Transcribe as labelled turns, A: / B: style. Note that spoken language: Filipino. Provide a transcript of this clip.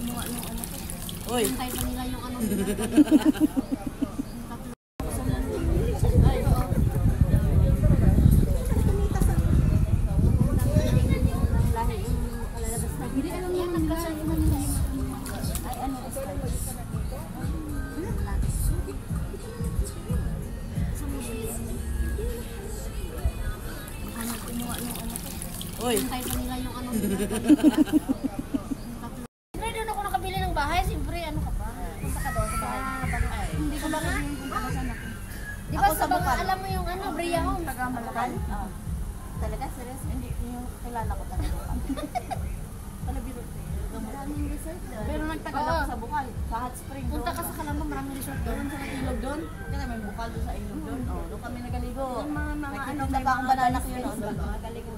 A: kinuha ng ano ko.
B: Uy.
A: Hintay pa nila yung ano nila. Hindi alam niya nagkasal naman nila. Ay ano, kinuha ng ano ko.
B: Uy.
A: Hintay pa nila yung ano nila. Siyempre doon ako nakabili ng bahay. Siyempre ano ka ba? Punta ka doon sa bahay. Hindi ko ba nga? Di ba sa banga alam mo yung ano, Bria Home?
C: Taga-Malacan? Oo. Talaga? Serious? Hindi. Yung kilala ko talaga. Palabiro.
A: Maraming resort doon.
C: Pero nagtagal ako sa Bukal. Sa Hot Spring.
A: Punta ka sa Calamba, maraming resort doon.
C: Doon sa ilog doon. Kasi may Bukal doon sa ilog doon. Doon kami nagaligo.
A: Yung mga ano,
C: Nagtitinda pa akong banana yun. Doon. Nagaligo